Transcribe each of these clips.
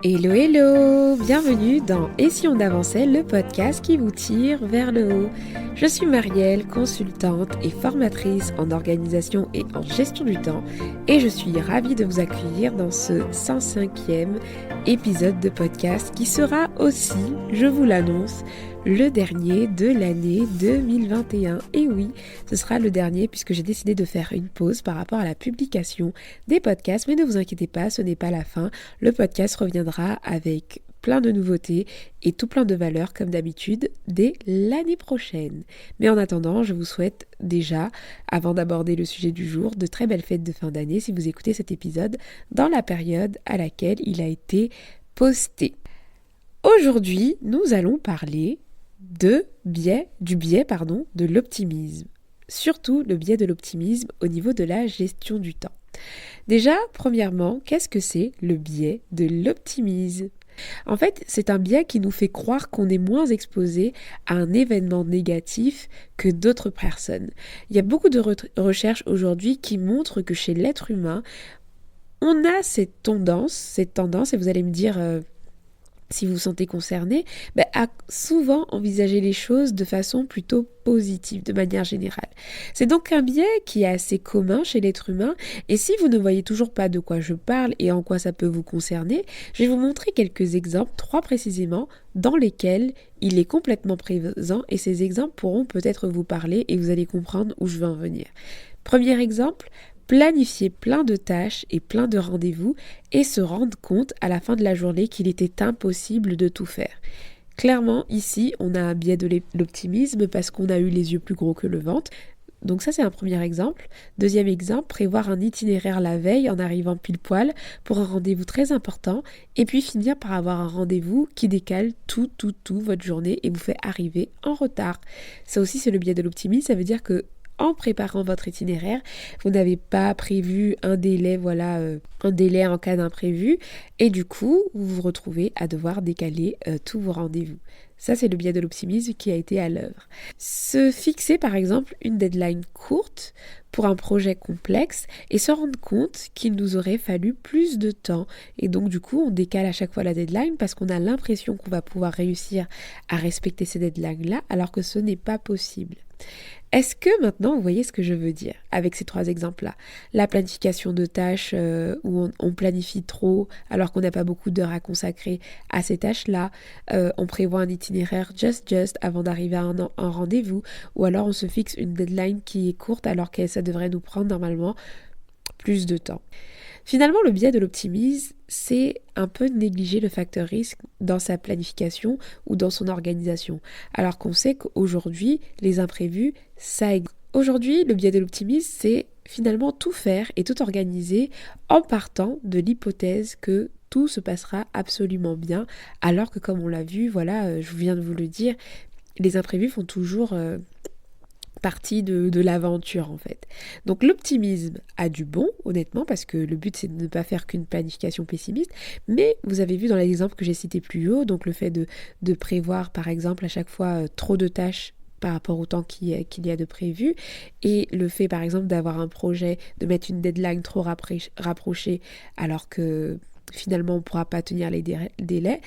Hello hello, bienvenue dans Et si on avançait, le podcast qui vous tire vers le haut. Je suis Marielle, consultante et formatrice en organisation et en gestion du temps et je suis ravie de vous accueillir dans ce 105e épisode de podcast qui sera aussi, je vous l'annonce, le dernier de l'année 2021. Et oui, ce sera le dernier puisque j'ai décidé de faire une pause par rapport à la publication des podcasts, mais ne vous inquiétez pas, ce n'est pas la fin. Le podcast reviendra avec plein de nouveautés et tout plein de valeurs comme d'habitude dès l'année prochaine. Mais en attendant, je vous souhaite déjà, avant d'aborder le sujet du jour, de très belles fêtes de fin d'année si vous écoutez cet épisode dans la période à laquelle il a été posté. Aujourd'hui, nous allons parler du biais de l'optimisme. Surtout le biais de l'optimisme au niveau de la gestion du temps. Déjà, premièrement, qu'est-ce que c'est le biais de l'optimisme ? En fait, c'est un biais qui nous fait croire qu'on est moins exposé à un événement négatif que d'autres personnes. Il y a beaucoup de recherches aujourd'hui qui montrent que chez l'être humain, on a cette tendance, et vous allez me dire si vous vous sentez concerné, à souvent envisager les choses de façon plutôt positive, de manière générale. C'est donc un biais qui est assez commun chez l'être humain, et si vous ne voyez toujours pas de quoi je parle et en quoi ça peut vous concerner, je vais vous montrer quelques exemples, 3 précisément, dans lesquels il est complètement présent, et ces exemples pourront peut-être vous parler et vous allez comprendre où je veux en venir. Premier exemple, planifier plein de tâches et plein de rendez-vous et se rendre compte à la fin de la journée qu'il était impossible de tout faire. Clairement, ici, on a un biais de l'optimisme parce qu'on a eu les yeux plus gros que le ventre. Donc ça, c'est un premier exemple. Deuxième exemple, prévoir un itinéraire la veille en arrivant pile poil pour un rendez-vous très important et puis finir par avoir un rendez-vous qui décale tout votre journée et vous fait arriver en retard. Ça aussi, c'est le biais de l'optimisme. Ça veut dire que en préparant votre itinéraire, vous n'avez pas prévu un délai en cas d'imprévu et du coup, vous vous retrouvez à devoir décaler tous vos rendez-vous. Ça, c'est le biais de l'optimisme qui a été à l'œuvre. Se fixer, par exemple, une deadline courte pour un projet complexe et se rendre compte qu'il nous aurait fallu plus de temps. Et donc, du coup, on décale à chaque fois la deadline parce qu'on a l'impression qu'on va pouvoir réussir à respecter ces deadlines-là alors que ce n'est pas possible. Est-ce que maintenant vous voyez ce que je veux dire avec ces 3 exemples-là ? La planification de tâches où on planifie trop alors qu'on n'a pas beaucoup d'heures à consacrer à ces tâches-là, on prévoit un itinéraire just avant d'arriver à un rendez-vous, ou alors on se fixe une deadline qui est courte alors que ça devrait nous prendre normalement plus de temps. Finalement, le biais de l'optimisme, c'est un peu négliger le facteur risque dans sa planification ou dans son organisation, alors qu'on sait qu'aujourd'hui, les imprévus, ça existe. Aujourd'hui, le biais de l'optimisme, c'est finalement tout faire et tout organiser en partant de l'hypothèse que tout se passera absolument bien, alors que comme on l'a vu, je viens de vous le dire, les imprévus font toujours partie de l'aventure en fait. Donc l'optimisme a du bon, honnêtement, parce que le but c'est de ne pas faire qu'une planification pessimiste, mais vous avez vu dans l'exemple que j'ai cité plus haut, donc le fait de prévoir par exemple à chaque fois trop de tâches par rapport au temps qu'il y a de prévu, et le fait par exemple d'avoir un projet, de mettre une deadline trop rapprochée alors que finalement on ne pourra pas tenir les délais,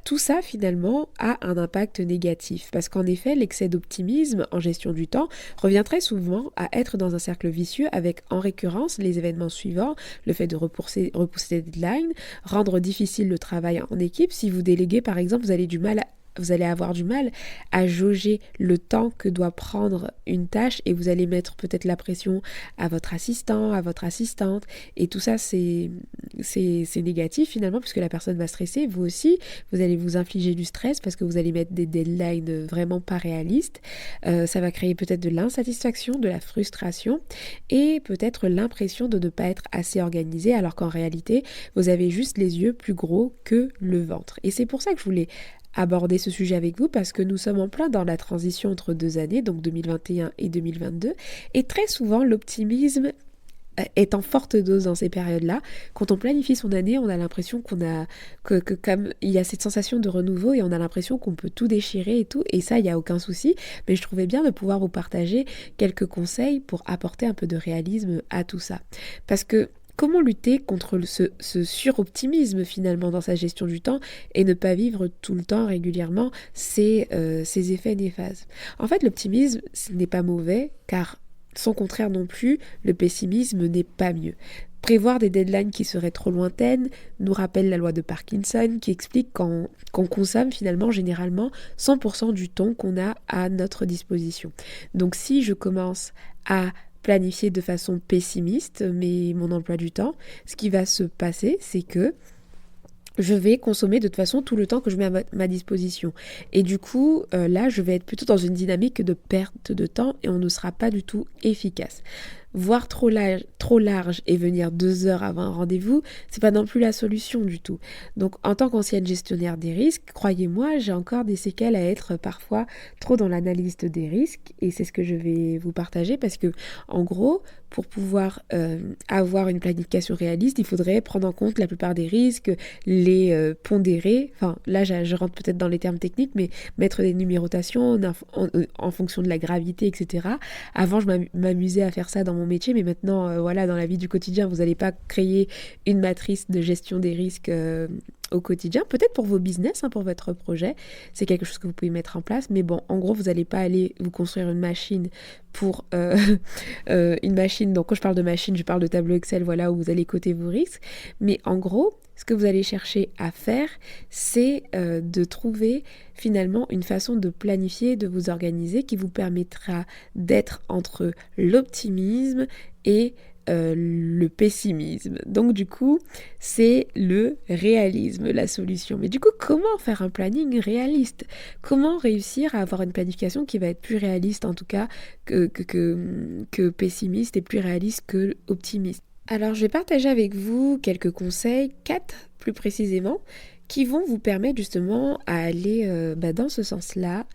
tout ça finalement a un impact négatif. Parce qu'en effet, l'excès d'optimisme en gestion du temps revient très souvent à être dans un cercle vicieux avec en récurrence les événements suivants, le fait de repousser les deadlines, rendre difficile le travail en équipe. Si vous déléguez par exemple, vous allez avoir du mal à jauger le temps que doit prendre une tâche et vous allez mettre peut-être la pression à votre assistant, à votre assistante, et tout ça c'est négatif finalement puisque la personne va stresser, vous aussi, vous allez vous infliger du stress parce que vous allez mettre des deadlines vraiment pas réalistes, ça va créer peut-être de l'insatisfaction, de la frustration et peut-être l'impression de ne pas être assez organisé alors qu'en réalité vous avez juste les yeux plus gros que le ventre. Et c'est pour ça que je voulais aborder ce sujet avec vous parce que nous sommes en plein dans la transition entre 2 années, donc 2021 et 2022, et très souvent l'optimisme est en forte dose dans ces périodes-là. Quand on planifie son année, on a l'impression que comme il y a cette sensation de renouveau et on a l'impression qu'on peut tout déchirer et tout, et ça, il n'y a aucun souci, mais je trouvais bien de pouvoir vous partager quelques conseils pour apporter un peu de réalisme à tout ça. Parce que comment lutter contre ce suroptimisme finalement dans sa gestion du temps et ne pas vivre tout le temps régulièrement ces effets néfastes. En fait, l'optimisme, ce n'est pas mauvais, car son contraire non plus, le pessimisme n'est pas mieux. Prévoir des deadlines qui seraient trop lointaines nous rappelle la loi de Parkinson qui explique qu'on consomme finalement généralement 100% du temps qu'on a à notre disposition. Donc si je commence à planifier de façon pessimiste mon emploi du temps, ce qui va se passer, c'est que je vais consommer de toute façon tout le temps que je mets à ma disposition. Et du coup, là, je vais être plutôt dans une dynamique de perte de temps et on ne sera pas du tout efficace. Voir trop large et venir 2 heures avant un rendez-vous, c'est pas non plus la solution du tout. Donc, en tant qu'ancienne gestionnaire des risques, croyez-moi, j'ai encore des séquelles à être parfois trop dans l'analyse des risques et c'est ce que je vais vous partager parce que, en gros, pour pouvoir avoir une planification réaliste, il faudrait prendre en compte la plupart des risques, les pondérer. Enfin, là, je rentre peut-être dans les termes techniques, mais mettre des numérotations en fonction de la gravité, etc. Avant, je m'amusais à faire ça dans mon métier, mais maintenant, voilà, dans la vie du quotidien, vous n'allez pas créer une matrice de gestion des risques au quotidien. Peut-être pour vos business, pour votre projet, c'est quelque chose que vous pouvez mettre en place, mais bon, en gros, vous n'allez pas aller vous construire une machine pour une machine. Donc, quand je parle de machine, je parle de tableau Excel, voilà, où vous allez coter vos risques. Mais en gros, ce que vous allez chercher à faire, c'est de trouver finalement une façon de planifier, de vous organiser qui vous permettra d'être entre l'optimisme et le pessimisme. Donc du coup, c'est le réalisme, la solution. Mais du coup, comment faire un planning réaliste? Comment réussir à avoir une planification qui va être plus réaliste en tout cas que pessimiste et plus réaliste que optimiste? Alors, je vais partager avec vous quelques conseils, 4 plus précisément, qui vont vous permettre justement à aller dans ce sens-là.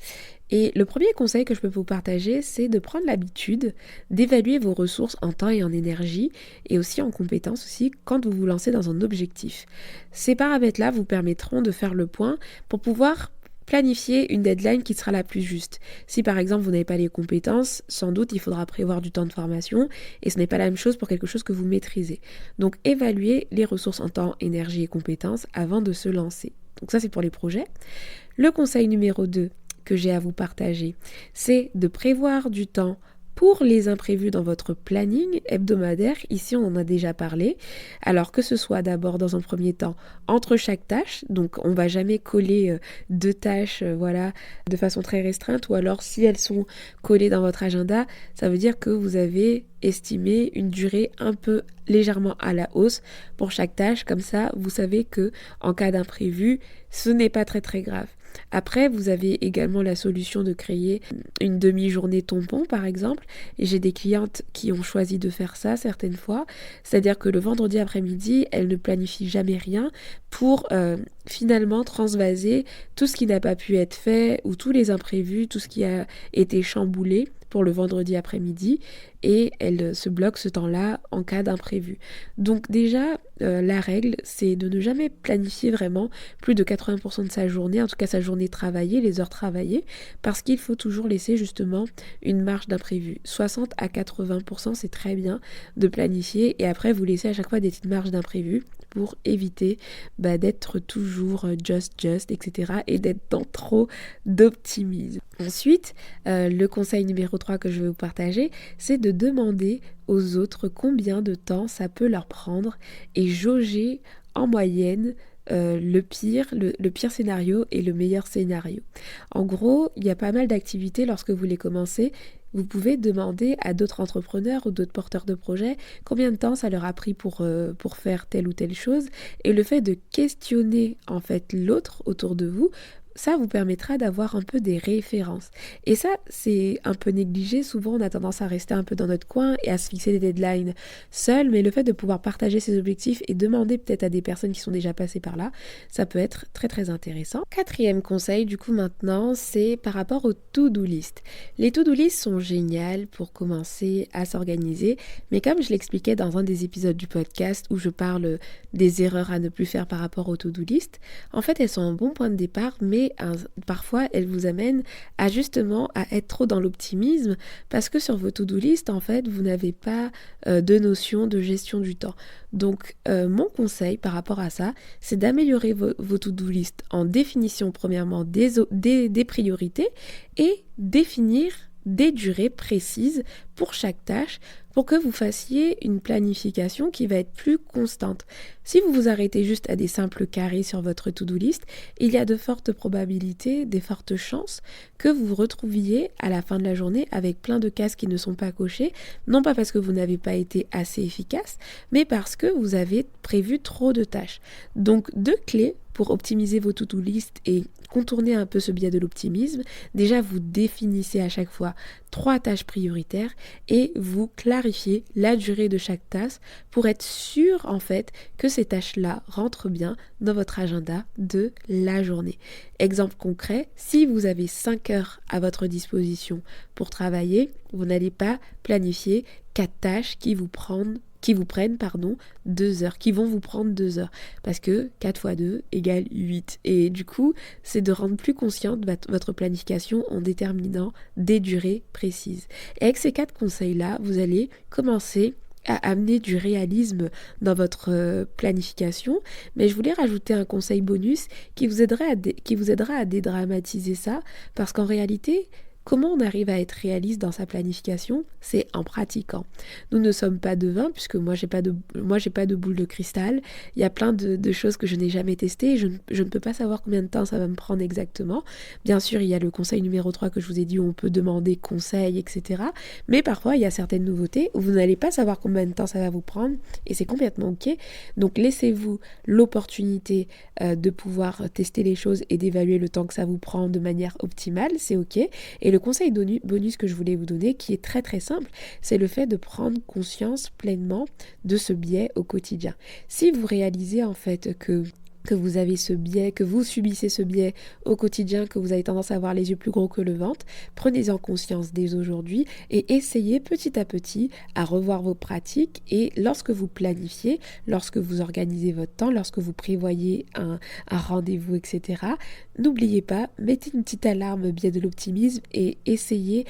Et le premier conseil que je peux vous partager, c'est de prendre l'habitude d'évaluer vos ressources en temps et en énergie, et aussi en compétences aussi, quand vous vous lancez dans un objectif. Ces paramètres-là vous permettront de faire le point pour pouvoir planifier une deadline qui sera la plus juste. Si par exemple vous n'avez pas les compétences, sans doute il faudra prévoir du temps de formation et ce n'est pas la même chose pour quelque chose que vous maîtrisez. Donc évaluez les ressources en temps, énergie et compétences avant de se lancer. Donc ça c'est pour les projets. Le conseil numéro 2 que j'ai à vous partager, c'est de prévoir du temps pour les imprévus dans votre planning hebdomadaire. Ici, on en a déjà parlé. Alors que ce soit d'abord dans un premier temps entre chaque tâche, donc on ne va jamais coller 2 tâches de façon très restreinte, ou alors si elles sont collées dans votre agenda, ça veut dire que vous avez estimé une durée un peu légèrement à la hausse pour chaque tâche. Comme ça, vous savez que en cas d'imprévu, ce n'est pas très très grave. Après, vous avez également la solution de créer une demi-journée tampon, par exemple. Et j'ai des clientes qui ont choisi de faire ça certaines fois. C'est-à-dire que le vendredi après-midi, elles ne planifient jamais rien pour finalement transvaser tout ce qui n'a pas pu être fait ou tous les imprévus, tout ce qui a été chamboulé pour le vendredi après-midi, et elle se bloque ce temps-là en cas d'imprévu. Donc déjà, la règle, c'est de ne jamais planifier vraiment plus de 80% de sa journée, en tout cas sa journée travaillée, les heures travaillées, parce qu'il faut toujours laisser justement une marge d'imprévu. 60 à 80%, c'est très bien de planifier, et après vous laissez à chaque fois des petites marges d'imprévu pour éviter d'être toujours just, etc. et d'être dans trop d'optimisme. Ensuite, le conseil numéro 3 que je vais vous partager, c'est de demander aux autres combien de temps ça peut leur prendre et jauger en moyenne le pire scénario et le meilleur scénario. En gros, il y a pas mal d'activités lorsque vous les commencez. Vous pouvez demander à d'autres entrepreneurs ou d'autres porteurs de projets combien de temps ça leur a pris pour faire telle ou telle chose. Et le fait de questionner en fait l'autre autour de vous, ça vous permettra d'avoir un peu des références. Et ça, c'est un peu négligé. Souvent, on a tendance à rester un peu dans notre coin et à se fixer des deadlines seuls. Mais le fait de pouvoir partager ses objectifs et demander peut-être à des personnes qui sont déjà passées par là, ça peut être très très intéressant. 4e conseil, du coup maintenant, c'est par rapport aux to-do list. Les to-do list sont géniales pour commencer à s'organiser. Mais comme je l'expliquais dans un des épisodes du podcast où je parle des erreurs à ne plus faire par rapport aux to-do list, en fait, elles sont un bon point de départ, mais parfois elles vous amènent à justement à être trop dans l'optimisme parce que sur vos to-do list, en fait, vous n'avez pas de notion de gestion du temps. Donc, mon conseil par rapport à ça, c'est d'améliorer vos to-do list en définition premièrement des priorités et définir des durées précises pour chaque tâche pour que vous fassiez une planification qui va être plus constante. Si vous vous arrêtez juste à des simples carrés sur votre to-do list, il y a de fortes probabilités, des fortes chances que vous vous retrouviez à la fin de la journée avec plein de cases qui ne sont pas cochées, non pas parce que vous n'avez pas été assez efficace, mais parce que vous avez prévu trop de tâches. Donc, 2 clés pour optimiser vos to-do list et contourner un peu ce biais de l'optimisme. Déjà, vous définissez à chaque fois 3 tâches prioritaires et vous clarifiez la durée de chaque tâche pour être sûr en fait que ces tâches-là rentrent bien dans votre agenda de la journée. Exemple concret, si vous avez 5 heures à votre disposition pour travailler, vous n'allez pas planifier 4 tâches qui vous prennent 2 heures, qui vont vous prendre 2 heures. Parce que 4 fois 2 égale 8. Et du coup, c'est de rendre plus consciente votre planification en déterminant des durées précises. Et avec ces 4 conseils-là, vous allez commencer à amener du réalisme dans votre planification. Mais je voulais rajouter un conseil bonus qui vous aidera à dédramatiser ça. Parce qu'en réalité, comment on arrive à être réaliste dans sa planification? C'est en pratiquant. Nous ne sommes pas devins, puisque moi j'ai pas de boule de cristal. Il y a plein de choses que je n'ai jamais testées. Je ne peux pas savoir combien de temps ça va me prendre exactement. Bien sûr, il y a le conseil numéro 3 que je vous ai dit où on peut demander conseil, etc. Mais parfois, il y a certaines nouveautés où vous n'allez pas savoir combien de temps ça va vous prendre et c'est complètement ok. Donc laissez-vous l'opportunité de pouvoir tester les choses et d'évaluer le temps que ça vous prend de manière optimale. C'est ok. Et le conseil bonus que je voulais vous donner, qui est très très simple, c'est le fait de prendre conscience pleinement de ce biais au quotidien. Si vous réalisez en fait que vous avez ce biais, que vous subissez ce biais au quotidien, que vous avez tendance à avoir les yeux plus gros que le ventre, prenez-en conscience dès aujourd'hui et essayez petit à petit à revoir vos pratiques et lorsque vous planifiez, lorsque vous organisez votre temps, lorsque vous prévoyez un rendez-vous, etc., n'oubliez pas, mettez une petite alarme biais de l'optimisme et essayez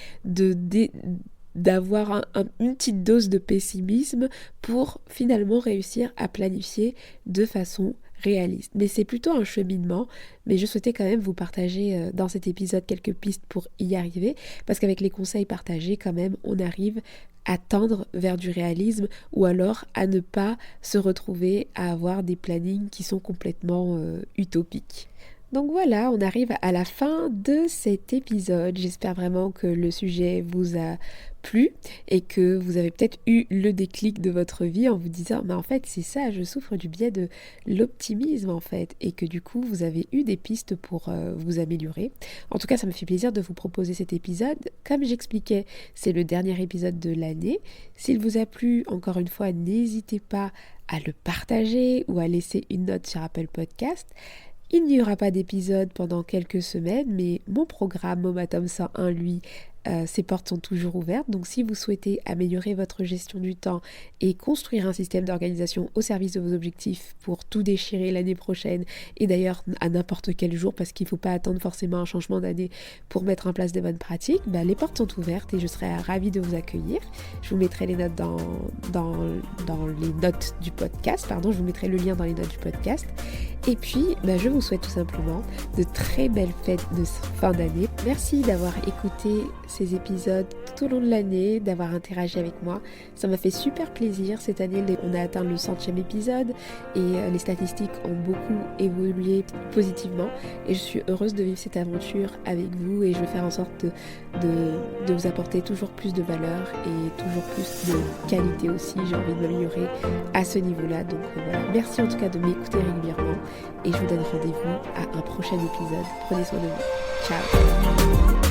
d'avoir une petite dose de pessimisme pour finalement réussir à planifier de façon réaliste. Mais c'est plutôt un cheminement, mais je souhaitais quand même vous partager dans cet épisode quelques pistes pour y arriver, parce qu'avec les conseils partagés quand même, on arrive à tendre vers du réalisme ou alors à ne pas se retrouver à avoir des plannings qui sont complètement utopiques. Donc voilà, on arrive à la fin de cet épisode. J'espère vraiment que le sujet vous a plu et que vous avez peut-être eu le déclic de votre vie en vous disant mais en fait c'est ça, je souffre du biais de l'optimisme en fait, et que du coup vous avez eu des pistes pour vous améliorer. En tout cas, ça me fait plaisir de vous proposer cet épisode. Comme j'expliquais, c'est le dernier épisode de l'année. S'il vous a plu, encore une fois, n'hésitez pas à le partager ou à laisser une note sur Apple Podcast. Il n'y aura pas d'épisode pendant quelques semaines, mais mon programme Momatom 101, lui, ses portes sont toujours ouvertes. Donc si vous souhaitez améliorer votre gestion du temps et construire un système d'organisation au service de vos objectifs pour tout déchirer l'année prochaine, et d'ailleurs à n'importe quel jour, parce qu'il ne faut pas attendre forcément un changement d'année pour mettre en place de bonnes pratiques, les portes sont ouvertes et je serai ravie de vous accueillir. Je vous mettrai les notes dans les notes du podcast, je vous mettrai le lien dans les notes du podcast. Et puis, je vous souhaite tout simplement de très belles fêtes de fin d'année. Merci d'avoir écouté ces épisodes tout au long de l'année, d'avoir interagi avec moi. Ça m'a fait super plaisir. Cette année, on a atteint le 100e épisode et les statistiques ont beaucoup évolué positivement. Et je suis heureuse de vivre cette aventure avec vous et je vais faire en sorte de vous apporter toujours plus de valeur et toujours plus de qualité aussi. J'ai envie de m'améliorer à ce niveau-là. Donc voilà. Merci en tout cas de m'écouter régulièrement. Et je vous donne rendez-vous à un prochain épisode. Prenez soin de vous. Ciao.